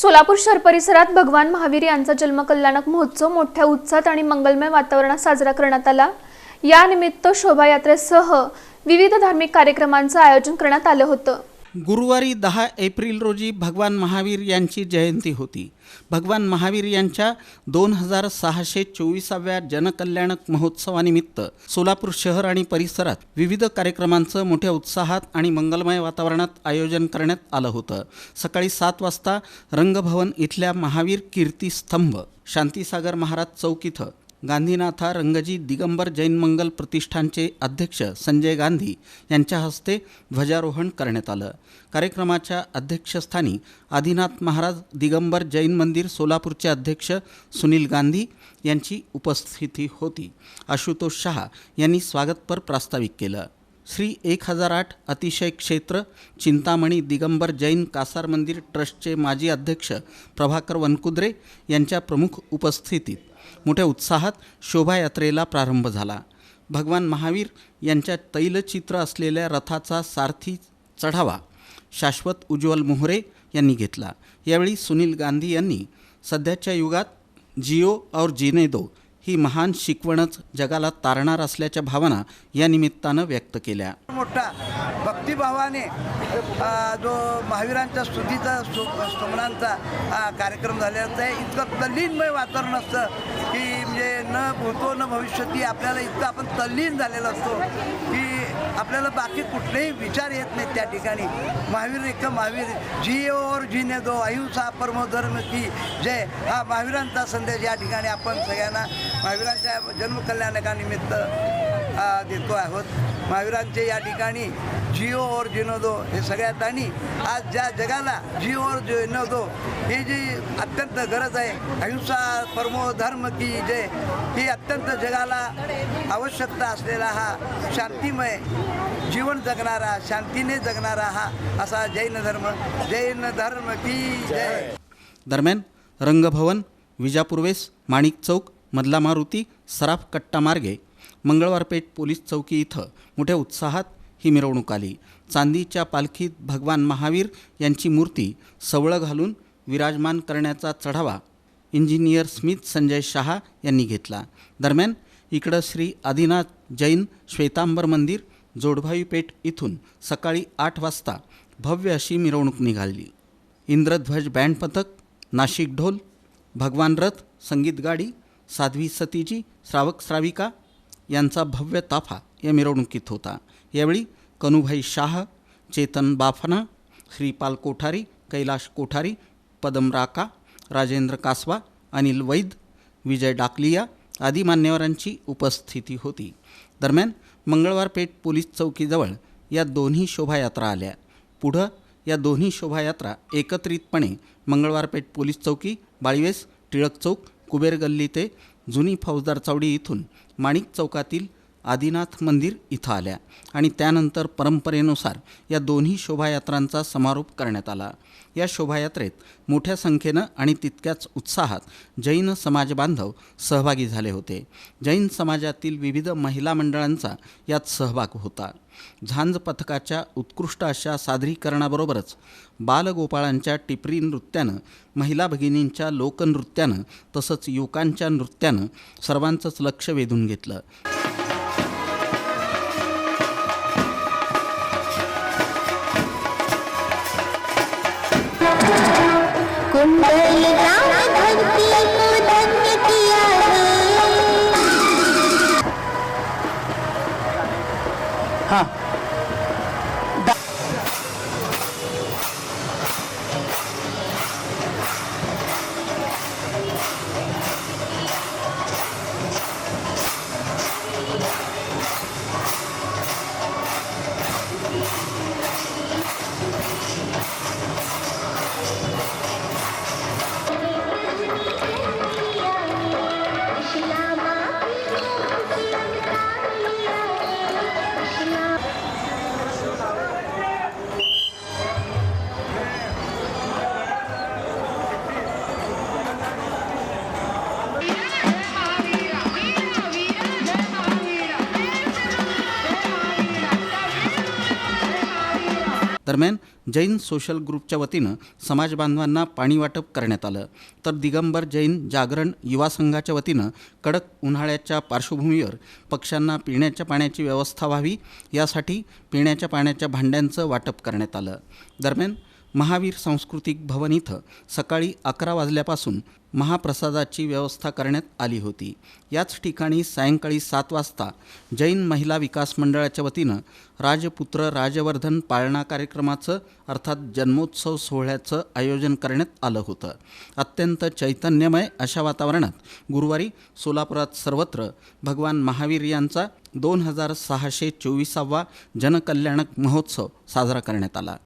सोलापूर शहर परिसरात भगवान महावीर यांचा जन्मकल्याणक महोत्सव मोठ्या उत्साहात आणि मंगलमय वातावरणात साजरा करण्यात आला। या निमित्त शोभायात्रेसह विविध धार्मिक कार्यक्रमांचे आयोजन करण्यात आले होते। गुरुवारी 10 एप्रिल रोजी भगवान महावीर यांची जयंती होती। भगवान महावीर यांच्या 2624व्या जनकल्याणक महोत्सवानिमित्त सोलापूर शहर आणि परिसरात विविध कार्यक्रमांचं मोठ्या उत्साहात आणि मंगलमय वातावरणात आयोजन करण्यात आलं होतं। सकाळी 7 वाजता रंगभवन इथल्या महावीर कीर्ती स्तंभ, शांतीसागर महाराज चौक इथं गांधीनाथा रंगजी दिगंबर जैन मंगल प्रतिष्ठानचे अध्यक्ष संजय गांधी यांच्या हस्ते ध्वजारोहण करण्यात आलं। कार्यक्रमाच्या अध्यक्षस्थानी आदिनाथ महाराज दिगंबर जैन मंदिर सोलापूरचे अध्यक्ष सुनील गांधी यांची उपस्थिती होती। आशुतोष शहा यांनी स्वागतपर प्रास्ताविक केलं। श्री 1008 अतिशय क्षेत्र चिंतामणी दिगंबर जैन कासार मंदिर ट्रस्टचे माजी अध्यक्ष प्रभाकर वनकुद्रे यांच्या प्रमुख उपस्थितीत मोठ्या उत्साहात शोभायात्रेला प्रारंभ झाला। भगवान महावीर यांच्या तैलचित्र असलेल्या रथाचा सारथी चढावा शाश्वत उज्ज्वल मोहरे यांनी घेतला। यावेळी सुनील गांधी यांनी सध्याच्या युगात जिओ और जीने दो ही महान शिकवणच जगाला तारणार असल्याच्या भावना या निमित्तानं व्यक्त केल्या। मोठा भक्तिभावाने जो महावीरांच्या स्तुतीचा स्तोमनांचा कार्यक्रम झालेला आहे। इतकं तल्लीनमय वातावरण असतं की म्हणजे न भूतो न भविष्यती आपल्याला इतकं आपण तल्लीन झालेलं असतो की आपल्याला बाकी कुठलेही विचार येत नाहीत। त्या ठिकाणी महावीर एक महावीर जियो और जीने दो अहिंसा परमो धर्म की जय हा महावीरांचा संदेश या ठिकाणी आपण सगळ्यांना महावीरांच्या जन्मकल्याणकानिमित्त देतो आहोत। महावीरांचे या ठिकाणी जिओ और जीनो दो हे सगळ्यात आणि आज ज्या जगाला जिओ और जीनो दो ही जी अत्यंत गरज आहे, अहिंसा परमो धर्म की जय ही अत्यंत जगाला आवश्यकता असलेला हा शांतिमय जीवन जगणारा शांतीने जगणारा हा असा जैन धर्म की जय। दरम्यान रंगभवन, विजापूर्वेस, माणिक चौक, मधला मारुती, सराफ कट्टा मार्गे मंगळवार पेठ पोलीस चौकी इथं मोठ्या उत्साहात ही मिरवणूक आली। चांदीच्या पालखीत भगवान महावीर यांची मूर्ती सवळं घालून विराजमान करण्याचा चढावा इंजिनियर स्मिथ संजय शहा यांनी घेतला। दरम्यान इकडं श्री आदिनाथ जैन श्वेतांबर मंदिर जोडभावी पेठ इथून सकाळी 8 वाजता भव्य अशी मिरवणूक निघाली। इंद्रध्वज बँड पथक, नाशिक ढोल, भगवान रथ, संगीत गाडी, साध्वी सतीजी, श्रावक श्राविका यांचा भव्य ताफा या मिरवणुकीत होता। यावेळी कनुभाई शाह, चेतन बाफना, श्रीपाल कोठारी, कैलाश कोठारी, पदम राका, राजेंद्र कासवा, अनिल वैद, विजय डाकलिया आदी मान्यवरांची उपस्थिती होती। दरम्यान मंगळवार पेठ पोलीस चौकीजवळ या दोन्ही शोभायात्रा आल्या। पुढं या दोन्ही शोभायात्रा एकत्रितपणे मंगळवार पेठ पोलीस चौकी, बाळीवेस, टिळक चौक, कुबेर गल्ली ते जुनी फौजदार चौडी इथून माणिक चौकातील आदिनाथ मंदिर इथं आल्या आणि त्यानंतर परंपरेनुसार या दोन्ही शोभायात्रांचा समारोप करण्यात आला। या शोभायात्रेत मोठ्या संख्येनं आणि तितक्याच उत्साहात जैन समाज बांधव सहभागी झाले होते। जैन समाजातील विविध महिला मंडळांचा यात सहभाग होता। झांज पथकाच्या उत्कृष्ट अशा सादरीकरणाबरोबरच बालगोपाळांच्या टिपरी नृत्यानं, महिला भगिनींच्या लोकनृत्यानं तसंच युवकांच्या नृत्यानं सर्वांचंच लक्ष वेधून घेतलं। दरम्यान जैन सोशल ग्रुपच्या वतीनं समाज बांधवांना पाणी वाटप करण्यात आलं, तर दिगंबर जैन जागरण युवा संघाच्या वतीनं कडक उन्हाळ्याच्या पार्श्वभूमीवर पक्ष्यांना पिण्याच्या पाण्याची व्यवस्था व्हावी यासाठी पिण्याच्या पाण्याच्या भांड्यांचं वाटप करण्यात आलं. दरम्यान महावीर सांस्कृतिक भवन इथं सकाळी 11 वाजल्यापासून महाप्रसादाची व्यवस्था करण्यात आली होती. याच ठिकाणी सायंकाळी 7 वाजता जैन महिला विकास मंडळाच्या वतीनं राजपुत्र राजवर्धन पाळणा कार्यक्रमाचं अर्थात जन्मोत्सव सोहळ्याचं आयोजन करण्यात आलं होतं. अत्यंत चैतन्यमय अशा वातावरणात गुरुवारी सोलापुरात सर्वत्र भगवान महावीर यांचा 2624वा जनकल्याणक महोत्सव साजरा करण्यात आला.